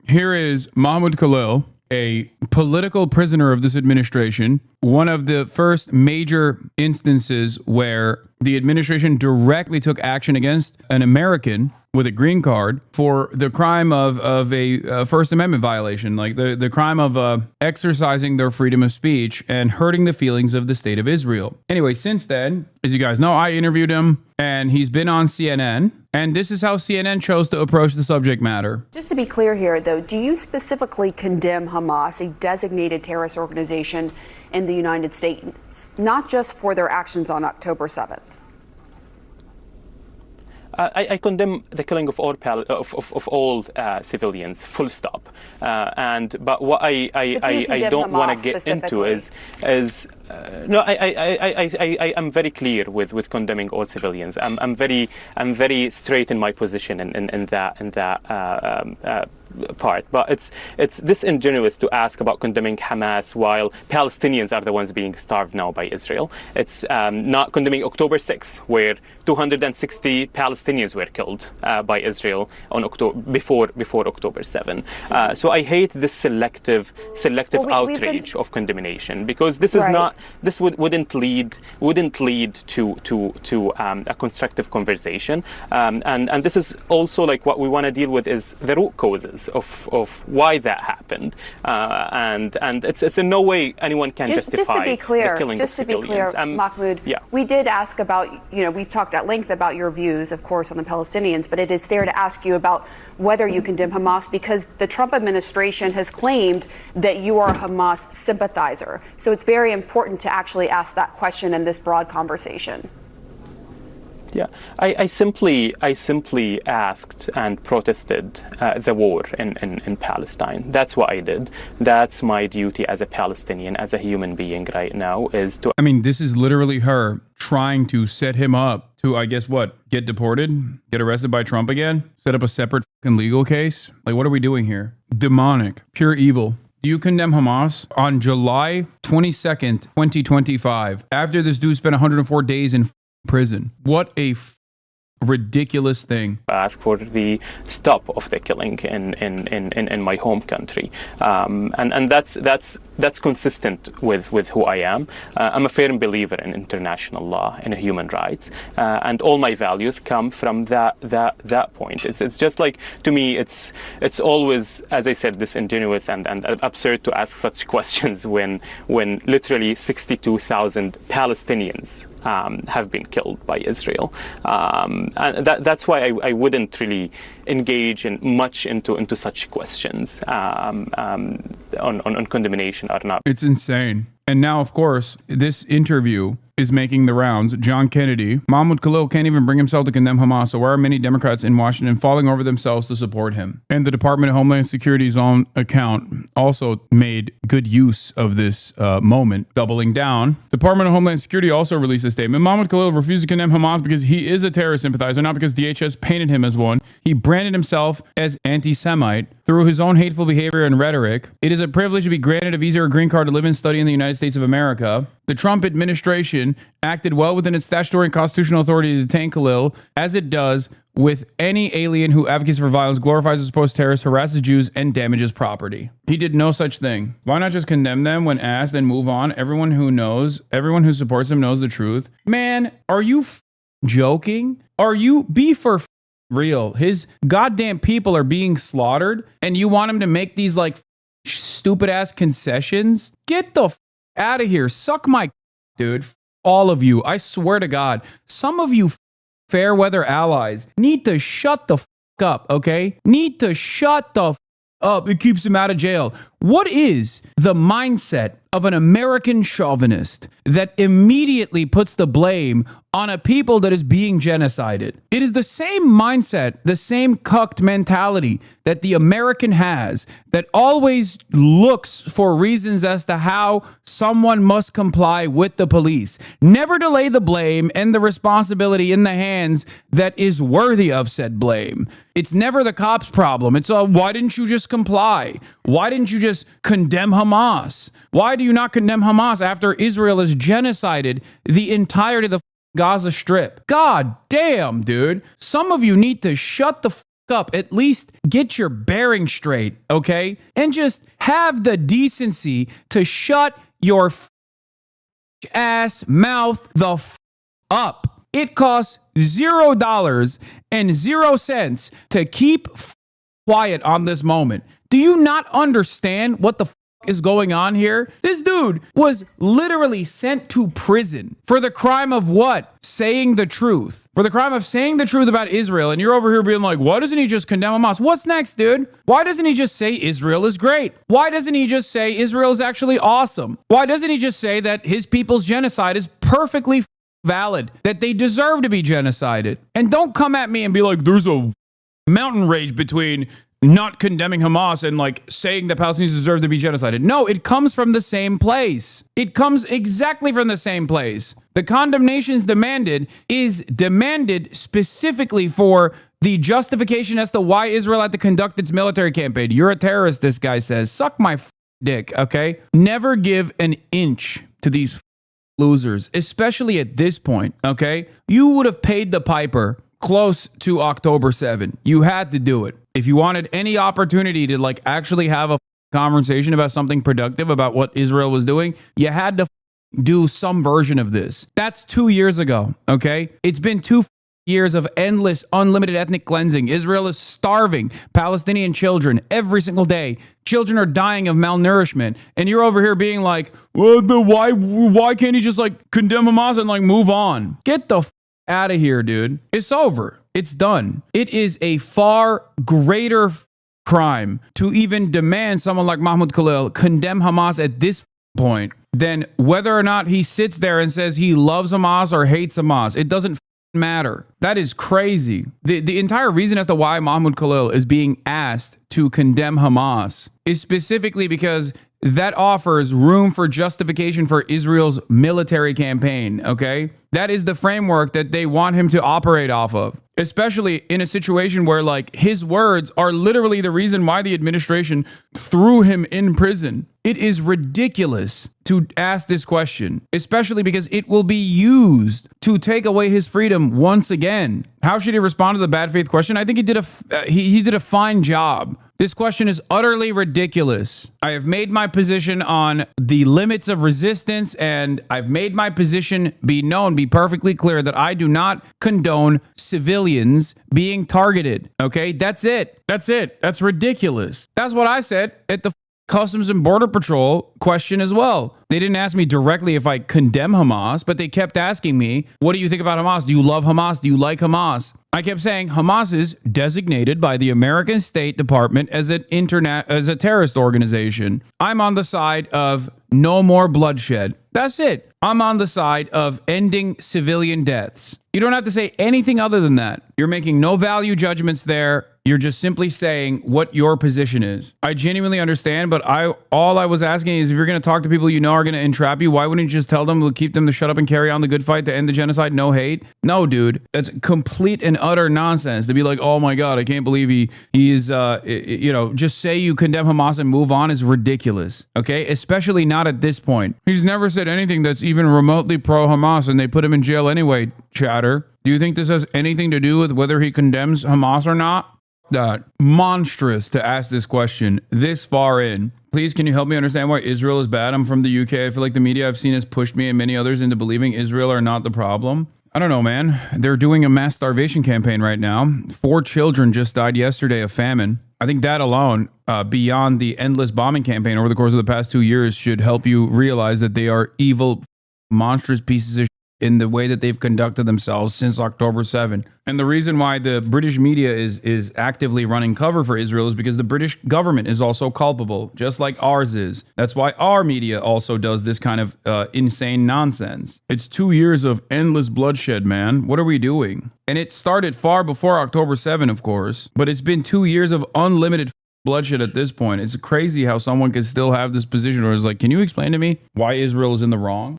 Here is Mahmoud Khalil, a political prisoner of this administration, one of the first major instances where the administration directly took action against an American with a green card for the crime of a First Amendment violation, like the crime of exercising their freedom of speech and hurting the feelings of the state of Israel. Anyway, since then, as you guys know, I interviewed him and he's been on CNN. And this is how CNN chose to approach the subject matter. Just to be clear here, though, do you specifically condemn Hamas, a designated terrorist organization in the United States, not just for their actions on October 7th? I condemn the killing of all civilians, full stop. But what I don't want to get into is no, I am very clear with condemning all civilians. I'm very straight in my position in that part. But it's disingenuous to ask about condemning Hamas while Palestinians are the ones being starved now by Israel. It's not condemning October 6th, where 260 Palestinians were killed by Israel on before October 7. So I hate this selective outrage of condemnation, because this is not. This wouldn't lead to a constructive conversation. And this is also like what we want to deal with is the root causes of why that happened. And it's in no way anyone can justify the killing of civilians. Just to be clear, Mahmoud, we did ask about, we've talked at length about your views, of course, on the Palestinians, but it is fair to ask you about whether you condemn Hamas, because the Trump administration has claimed that you are a Hamas sympathizer. So it's very important to actually ask that question in this broad conversation. Yeah, I simply asked and protested the war in Palestine. That's what I did. That's my duty as a Palestinian, as a human being right now, is to... I mean, this is literally her trying to set him up to, I guess, what? Get deported? Get arrested by Trump again? Set up a separate fucking legal case? Like, what are we doing here? Demonic. Pure evil. Do you condemn Hamas? On July 22nd, 2025, after this dude spent 104 days in prison. What a ridiculous thing. Ask for the stop of the killing in my home country, and that's consistent with who I am. I'm a firm believer in international law and human rights, and all my values come from that point. It's just like, to me, it's always, as I said, disingenuous and absurd to ask such questions when literally 62,000 Palestinians have been killed by Israel, and that's why I wouldn't really engage much into such questions on condemnation or not. It's insane. And now, of course, this interview is making the rounds. John Kennedy, Mahmoud Khalil can't even bring himself to condemn Hamas, so why are many Democrats in Washington falling over themselves to support him? And the Department of Homeland Security's own account also made good use of this moment, doubling down. Department of Homeland Security also released a statement. Mahmoud Khalil refused to condemn Hamas because he is a terrorist sympathizer, not because DHS painted him as one. He branded himself as anti-Semite through his own hateful behavior and rhetoric. It is a privilege to be granted a visa or green card to live and study in the United States of America. The Trump administration acted well within its statutory and constitutional authority to detain Khalil, as it does with any alien who advocates for violence, glorifies a supposed terrorist, harasses Jews, and damages property. He did no such thing. Why not just condemn them when asked and move on? Everyone who knows, everyone who supports him knows the truth. Man, are you joking? Be for real. His goddamn people are being slaughtered, and you want him to make these like stupid ass concessions? Get the out of here. Suck my dude. All of you. I swear to God, some of you fair weather allies need to shut the up, okay? Need to shut the up. It keeps him out of jail. What is the mindset of an American chauvinist that immediately puts the blame on a people that is being genocided? It is the same mindset, the same cucked mentality that the American has, that always looks for reasons as to how someone must comply with the police. Never to lay the blame and the responsibility in the hands that is worthy of said blame. It's never the cops' problem. It's why didn't you just comply? Why didn't you just condemn Hamas? Why do you not condemn Hamas after Israel has genocided the entirety of the Gaza Strip? God damn, dude. Some of you need to shut the up. At least get your bearing straight, okay? And just have the decency to shut your ass mouth the up. It costs $0 and 0 cents to keep quiet on this moment. Do you not understand what the is going on here? This dude was literally sent to prison for the crime of what? Saying the truth. For the crime of saying the truth about Israel. And you're over here being like, why doesn't he just condemn Hamas? What's next, dude? Why doesn't he just say Israel is great? Why doesn't he just say Israel is actually awesome? Why doesn't he just say that his people's genocide is perfectly valid, that they deserve to be genocided? And don't come at me and be like, there's a mountain range between not condemning Hamas and like saying that Palestinians deserve to be genocided. No, it comes from the same place. It comes exactly from the same place. The condemnations demanded is demanded specifically for the justification as to why Israel had to conduct its military campaign. You're a terrorist, this guy says. Suck my dick, okay? Never give an inch to these losers, especially at this point, okay? You would have paid the piper close to October 7. You had to do it. If you wanted any opportunity to like actually have a conversation about something productive about what Israel was doing, you had to do some version of this. That's 2 years ago, okay? It's been 2 years of endless, unlimited ethnic cleansing. Israel is starving Palestinian children every single day. Children are dying of malnourishment. And you're over here being like, well, why can't he just like condemn Hamas and like move on? Get the out of here, dude. It's over. It's done. It is a far greater crime to even demand someone like Mahmoud Khalil condemn Hamas at this point than whether or not he sits there and says he loves Hamas or hates Hamas. It doesn't matter. That is crazy. The entire reason as to why Mahmoud Khalil is being asked to condemn Hamas is specifically because that offers room for justification for Israel's military campaign, okay? That is the framework that they want him to operate off of, especially in a situation where, like, his words are literally the reason why the administration threw him in prison. It is ridiculous to ask this question, especially because it will be used to take away his freedom once again. How should he respond to the bad faith question? I think he did a fine job. This question is utterly ridiculous. I have made my position on the limits of resistance, and I've made my position be known, be perfectly clear that I do not condone civilians being targeted. Okay, that's it. That's it. That's ridiculous. That's what I said at the Customs and Border Patrol question as well. They didn't ask me directly if I condemn Hamas, but they kept asking me, what do you think about Hamas? Do you love Hamas? Do you like Hamas? I kept saying Hamas is designated by the American State Department as a terrorist organization. I'm on the side of no more bloodshed. That's it. I'm on the side of ending civilian deaths. You don't have to say anything other than that. You're making no value judgments there. You're just simply saying what your position is. I genuinely understand, but all I was asking is if you're going to talk to people you know are going to entrap you, why wouldn't you just tell them to keep them to shut up and carry on the good fight to end the genocide? No hate. No, dude. That's complete and utter nonsense to be like, oh my God, I can't believe he is, just say you condemn Hamas and move on is ridiculous. Okay? Especially not at this point. He's never said anything that's even remotely pro-Hamas and they put him in jail anyway, chatter. Do you think this has anything to do with whether he condemns Hamas or not? That monstrous to ask this question this far in. Please, can you help me understand why Israel is bad? I'm from the UK. I feel like the media I've seen has pushed me and many others into believing Israel are not the problem. I don't know, man. They're doing a mass starvation campaign right now. 4 children just died yesterday of famine. I think that alone, beyond the endless bombing campaign over the course of the past 2 years, should help you realize that they are evil, monstrous pieces of in the way that they've conducted themselves since October 7. And the reason why the British media is actively running cover for Israel is because the British government is also culpable, just like ours is. That's why our media also does this kind of insane nonsense. It's 2 years of endless bloodshed, man. What are we doing? And it started far before October 7, of course, but it's been 2 years of unlimited bloodshed at this point. It's crazy how someone can still have this position where it's like, can you explain to me why Israel is in the wrong?